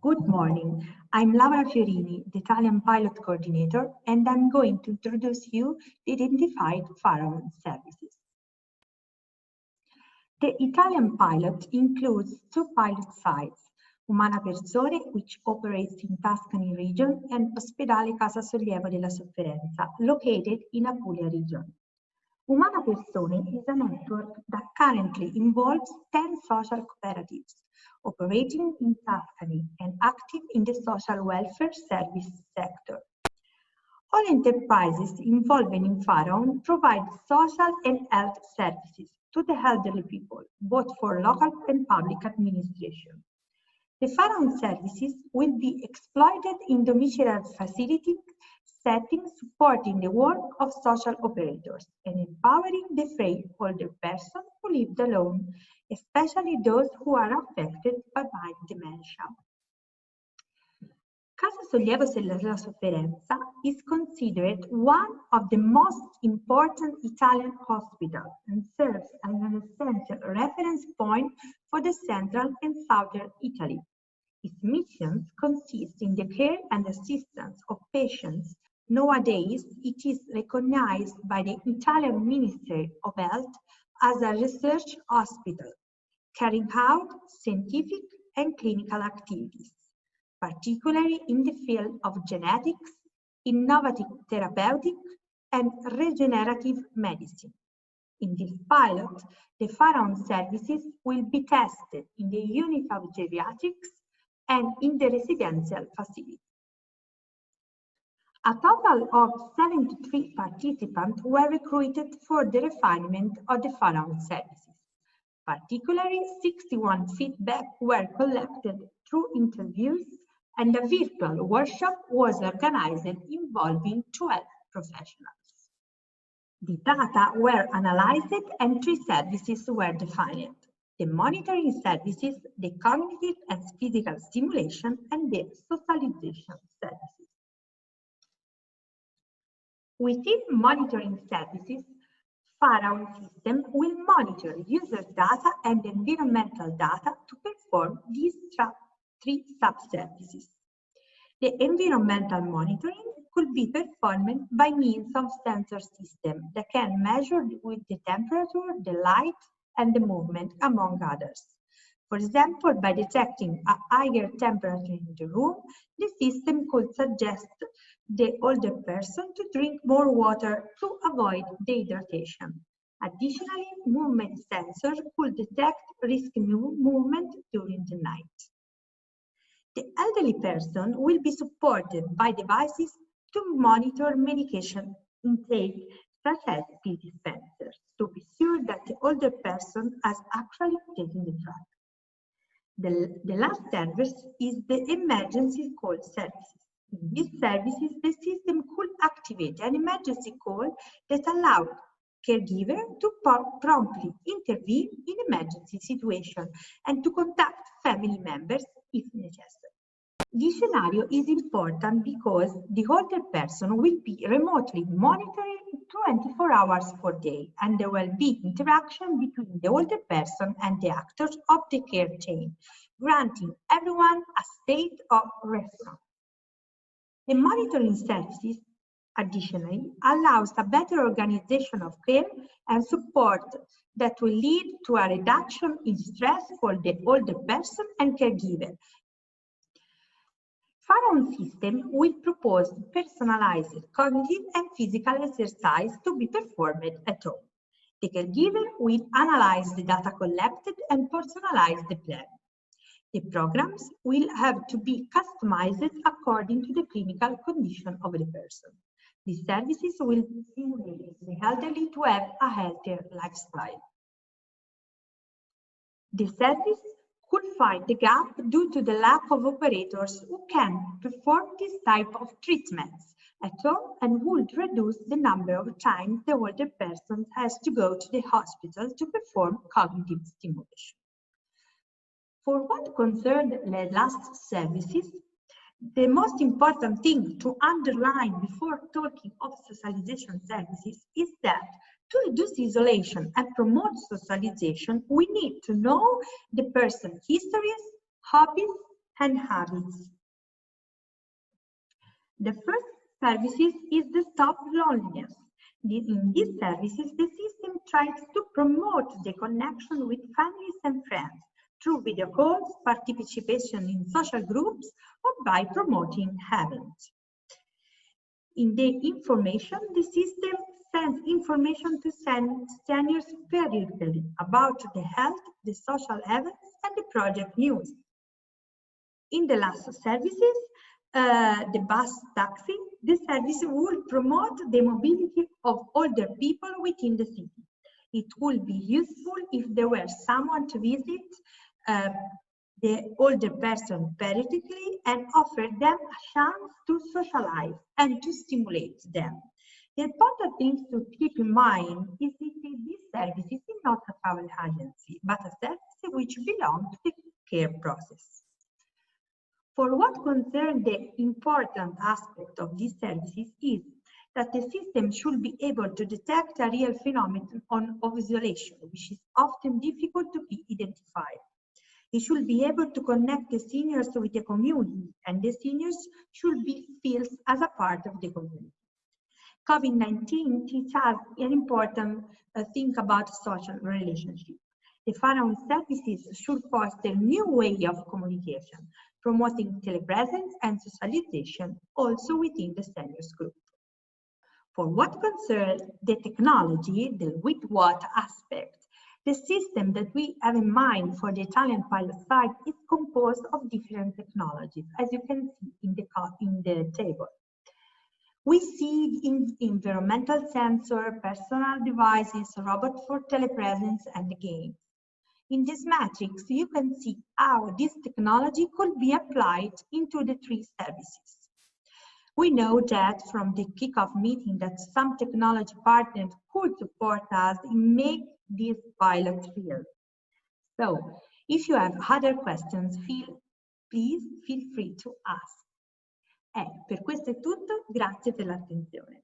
Good morning. I'm Laura Fiorini, the Italian Pilot Coordinator, and I'm going to introduce you the identified Pharaon services. The Italian pilot includes two pilot sites, Umana Persone, which operates in Tuscany region, and Ospedale Casa Sollievo della Sofferenza, located in Apulia region. Umana Persone is a network that currently involves 10 social cooperatives operating in Tuscany and active in the social welfare service sector. All enterprises involved in Pharaon provide social and health services to the elderly people, both for local and public administration. The Pharaon services will be exploited in domiciliary facilities settings supporting the work of social operators and empowering the frail older person who live alone, especially those who are affected by dementia. Casa Sollievo della Sofferenza is considered one of the most important Italian hospitals and serves as an essential reference point for the central and southern Italy. Its missions consist in the care and assistance of patients. Nowadays, it is recognized by the Italian Ministry of Health as a research hospital, carrying out scientific and clinical activities, particularly in the field of genetics, innovative therapeutic, and regenerative medicine. In this pilot, the Pharaon services will be tested in the unit of geriatrics and in the residential facility. A total of 73 participants were recruited for the refinement of the Pharaon services. Particularly, 61 feedback were collected through interviews, and a virtual workshop was organized involving 12 professionals. The data were analyzed and 3 services were defined: the monitoring services, the cognitive and physical stimulation, and the socialization services. Within monitoring services, Pharaon system will monitor user data and environmental data to perform these 3 sub-services. The environmental monitoring could be performed by means of sensor system that can measure with the temperature, the light, and the movement, among others. For example, by detecting a higher temperature in the room, the system could suggest the older person to drink more water to avoid dehydration. Additionally, movement sensors could detect risky movement during the night. The elderly person will be supported by devices to monitor medication intake, such as pill dispensers, to be sure that the older person has actually taken the drug. The last service is the emergency call services. In these services, the system could activate an emergency call that allowed caregiver to promptly intervene in emergency situation and to contact family members if necessary. This scenario is important because the older person will be remotely monitored 24 hours per day, and there will be interaction between the older person and the actors of the care chain, granting everyone a state of reference. The monitoring services, additionally, allows a better organization of care and support that will lead to a reduction in stress for the older person and caregiver. Pharaon system will propose personalized cognitive and physical exercise to be performed at home. The caregiver will analyze the data collected and personalize the plan. The programs will have to be customized according to the clinical condition of the person. These services will stimulate the elderly to have a healthier lifestyle. The service could find the gap due to the lack of operators who can perform this type of treatments at home and would reduce the number of times the older person has to go to the hospital to perform cognitive stimulation. For what concerns the last services, the most important thing to underline before talking of socialization services is that to reduce isolation and promote socialization, we need to know the person's histories, hobbies, and habits. The first services is the Stop Loneliness. In these services, the system tries to promote the connection with families and friends through video calls, participation in social groups, or by promoting events. In the information, the system sends information to seniors periodically about the health, the social events, and the project news. In the last services, the bus taxi, the service will promote the mobility of older people within the city. It will be useful if there were someone to visit the older person periodically and offer them a chance to socialize and to stimulate them. The important thing to keep in mind is that this service is not a travel agency, but a service which belongs to the care process. For what concerns the important aspect of these services is that the system should be able to detect a real phenomenon of isolation, which is often difficult to be identified. It should be able to connect the seniors with the community, and the seniors should be felt as a part of the community. COVID-19 teaches us an important thing about social relationship. The Pharaon services should foster new way of communication, promoting telepresence and socialization also within the seniors group. For what concerns the technology, the with what aspect, the system that we have in mind for the Italian pilot site is composed of different technologies, as you can see in the table. We see environmental sensor, personal devices, robot for telepresence, and games. In this matrix, you can see how this technology could be applied into the three services. We know that from the kickoff meeting that some technology partners could support us in making this pilot real. So, if you have other questions, please feel free to ask. Per questo è tutto, grazie per l'attenzione.